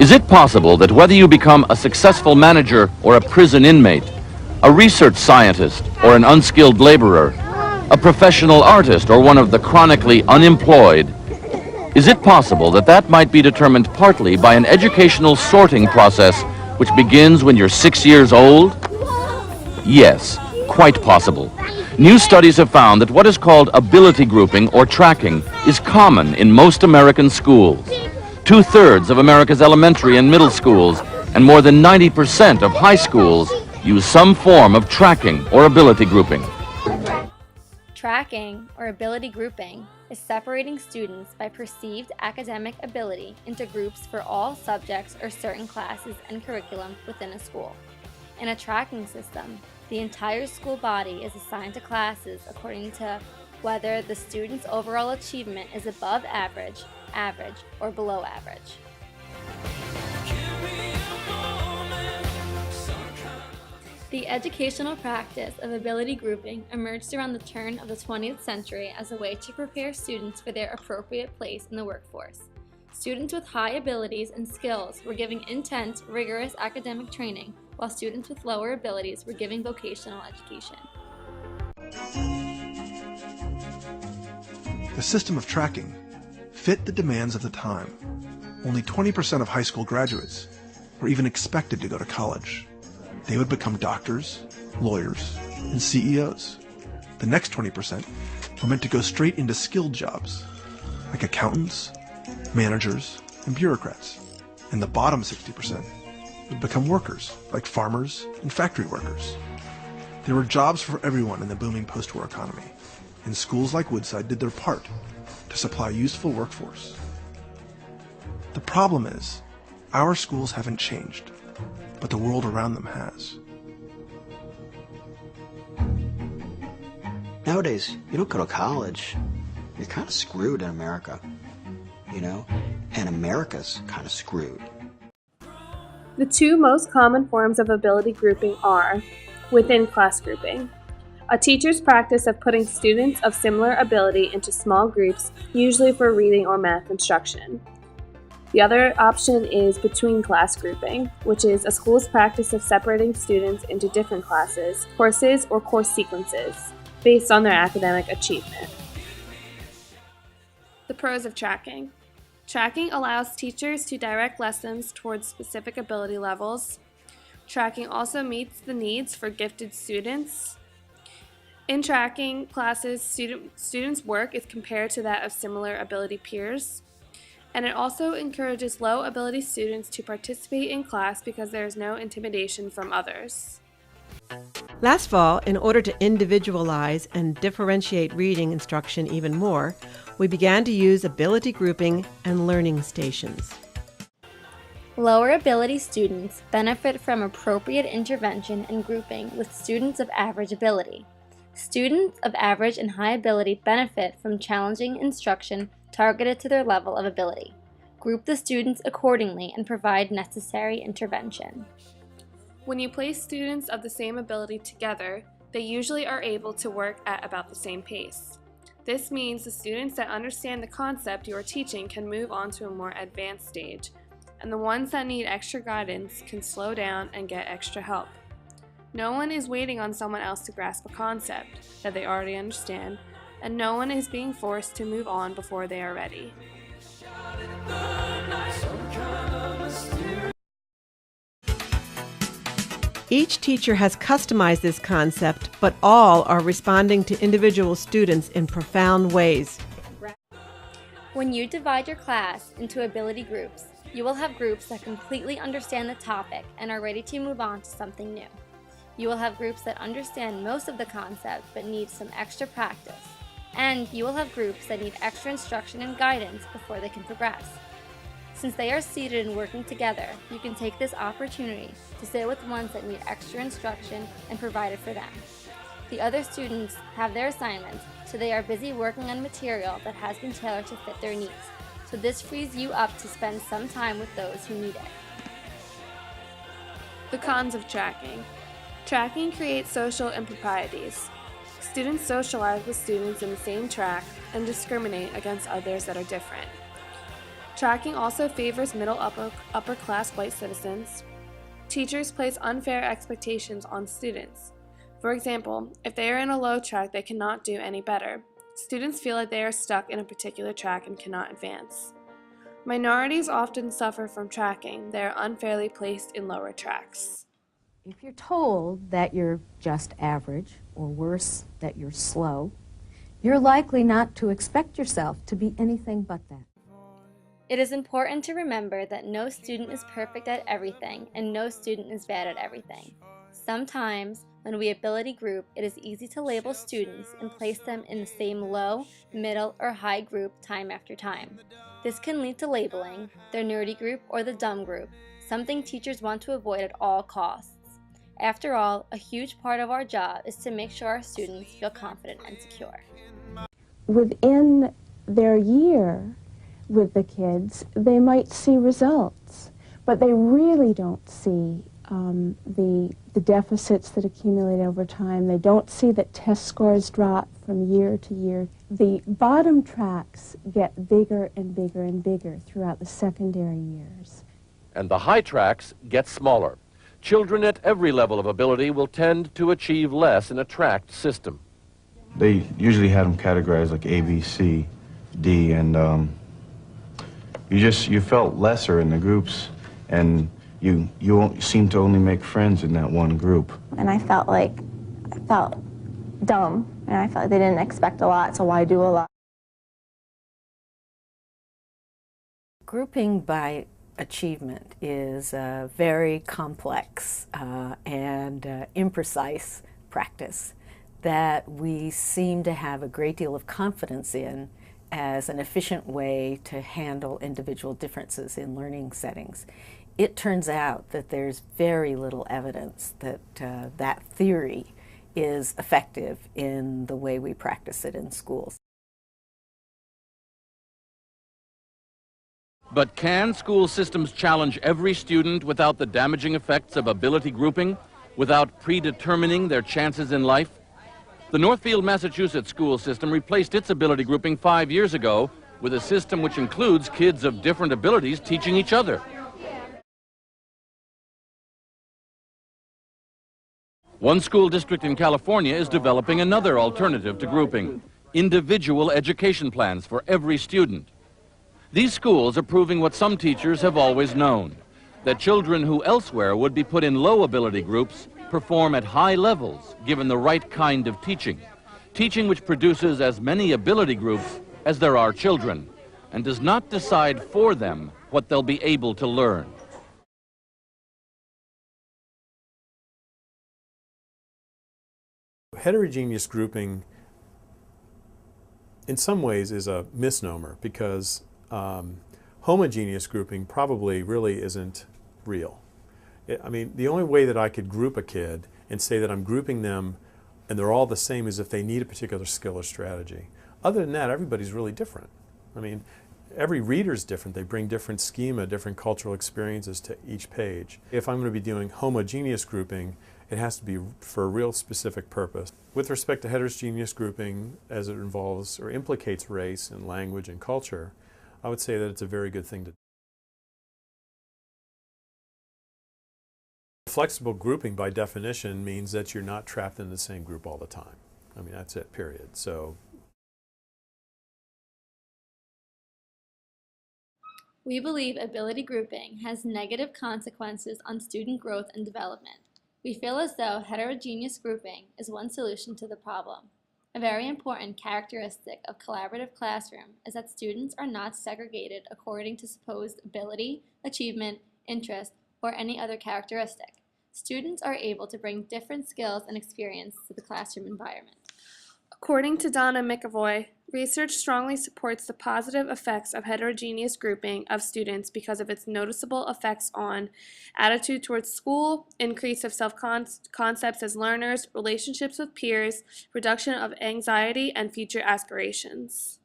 Is it possible that whether you become a successful manager or a prison inmate, a research scientist or an unskilled laborer, a professional artist or one of the chronically unemployed, is it possible that that might be determined partly by an educational sorting process which begins when you're 6 years old? Yes, quite possible. New studies have found that what is called ability grouping or tracking is common in most American schools. 2/3 of America's elementary and middle schools and more than 90% of high schools use some form of tracking or ability grouping. Tracking, or ability grouping, is separating students by perceived academic ability into groups for all subjects or certain classes and curriculum within a school. In a tracking system, the entire school body is assigned to classes according to whether the student's overall achievement is above average, average, or below average. The educational practice of ability grouping emerged around the turn of the 20th century as a way to prepare students for their appropriate place in the workforce. Students with high abilities and skills were given intense, rigorous academic training, while students with lower abilities were given vocational education. The system of tracking fit the demands of the time. Only 20% of high school graduates were even expected to go to college. They would become doctors, lawyers, and CEOs. The next 20% were meant to go straight into skilled jobs, like accountants, managers, and bureaucrats. And the bottom 60% would become workers, like farmers and factory workers. There were jobs for everyone in the booming post-war economy, and schools like Woodside did their part to supply a useful workforce. The problem is, our schools haven't changed, but the world around them has. Nowadays, you don't go to college, you're kind of screwed in America, you know? And America's kind of screwed. The two most common forms of ability grouping are within class grouping, a teacher's practice of putting students of similar ability into small groups, usually for reading or math instruction. The other option is between class grouping, which is a school's practice of separating students into different classes, courses, or course sequences based on their academic achievement. The pros of tracking. Tracking allows teachers to direct lessons towards specific ability levels. Tracking also meets the needs for gifted students. In tracking classes, students' work is compared to that of similar ability peers. And it also encourages low ability students to participate in class because there is no intimidation from others. Last fall, in order to individualize and differentiate reading instruction even more, we began to use ability grouping and learning stations. Lower ability students benefit from appropriate intervention and grouping with students of average ability. Students of average and high ability benefit from challenging instruction targeted to their level of ability. Group the students accordingly and provide necessary intervention. When you place students of the same ability together, they usually are able to work at about the same pace. This means the students that understand the concept you are teaching can move on to a more advanced stage, and the ones that need extra guidance can slow down and get extra help. No one is waiting on someone else to grasp a concept that they already understand, and no one is being forced to move on before they are ready. Each teacher has customized this concept, but all are responding to individual students in profound ways. When you divide your class into ability groups, you will have groups that completely understand the topic and are ready to move on to something new. You will have groups that understand most of the concept but need some extra practice. And you will have groups that need extra instruction and guidance before they can progress. Since they are seated and working together, you can take this opportunity to sit with ones that need extra instruction and provide it for them. The other students have their assignments, so they are busy working on material that has been tailored to fit their needs. So this frees you up to spend some time with those who need it. The cons of tracking. Tracking creates social improprieties. Students socialize with students in the same track and discriminate against others that are different. Tracking also favors upper class white citizens. Teachers place unfair expectations on students. For example, if they are in a low track, they cannot do any better. Students feel like they are stuck in a particular track and cannot advance. Minorities often suffer from tracking. They are unfairly placed in lower tracks. If you're told that you're just average, or worse, that you're slow, you're likely not to expect yourself to be anything but that. It is important to remember that no student is perfect at everything and no student is bad at everything. Sometimes, when we ability group, it is easy to label students and place them in the same low, middle, or high group time after time. This can lead to labeling, the nerdy group or the dumb group, something teachers want to avoid at all costs. After all, a huge part of our job is to make sure our students feel confident and secure. Within their year with the kids, they might see results, but they really don't see the deficits that accumulate over time. They don't see that test scores drop from year to year. The bottom tracks get bigger and bigger and bigger throughout the secondary years. And the high tracks get smaller. Children at every level of ability will tend to achieve less in a tracked system. They usually had them categorized like A, B, C, D, and you felt lesser in the groups, and you seemed to only make friends in that one group. And I felt dumb, and I felt like they didn't expect a lot, so why do a lot? Grouping by achievement is a very complex and imprecise practice that we seem to have a great deal of confidence in as an efficient way to handle individual differences in learning settings. It turns out that there's very little evidence that that theory is effective in the way we practice it in schools. But can school systems challenge every student without the damaging effects of ability grouping, without predetermining their chances in life? The Northfield, Massachusetts school system replaced its ability grouping 5 years ago with a system which includes kids of different abilities teaching each other. One school district in California is developing another alternative to grouping: individual education plans for every student. These schools are proving what some teachers have always known, that children who elsewhere would be put in low ability groups perform at high levels given the right kind of teaching. Teaching which produces as many ability groups as there are children and does not decide for them what they'll be able to learn. Heterogeneous grouping in some ways is a misnomer, because homogeneous grouping probably really isn't real. I mean, the only way that I could group a kid and say that I'm grouping them and they're all the same is if they need a particular skill or strategy. Other than that, everybody's really different. I mean, every reader's different. They bring different schema, different cultural experiences to each page. If I'm going to be doing homogeneous grouping, it has to be for a real specific purpose. With respect to heterogeneous grouping, as it involves or implicates race and language and culture, I would say that it's a very good thing to do. Flexible grouping, by definition, means that you're not trapped in the same group all the time. I mean, that's it, period. So, we believe ability grouping has negative consequences on student growth and development. We feel as though heterogeneous grouping is one solution to the problem. A very important characteristic of collaborative classroom is that students are not segregated according to supposed ability, achievement, interest, or any other characteristic. Students are able to bring different skills and experience to the classroom environment. According to Donna McAvoy, research strongly supports the positive effects of heterogeneous grouping of students because of its noticeable effects on attitude towards school, increase of self-concepts as learners, relationships with peers, reduction of anxiety, and future aspirations.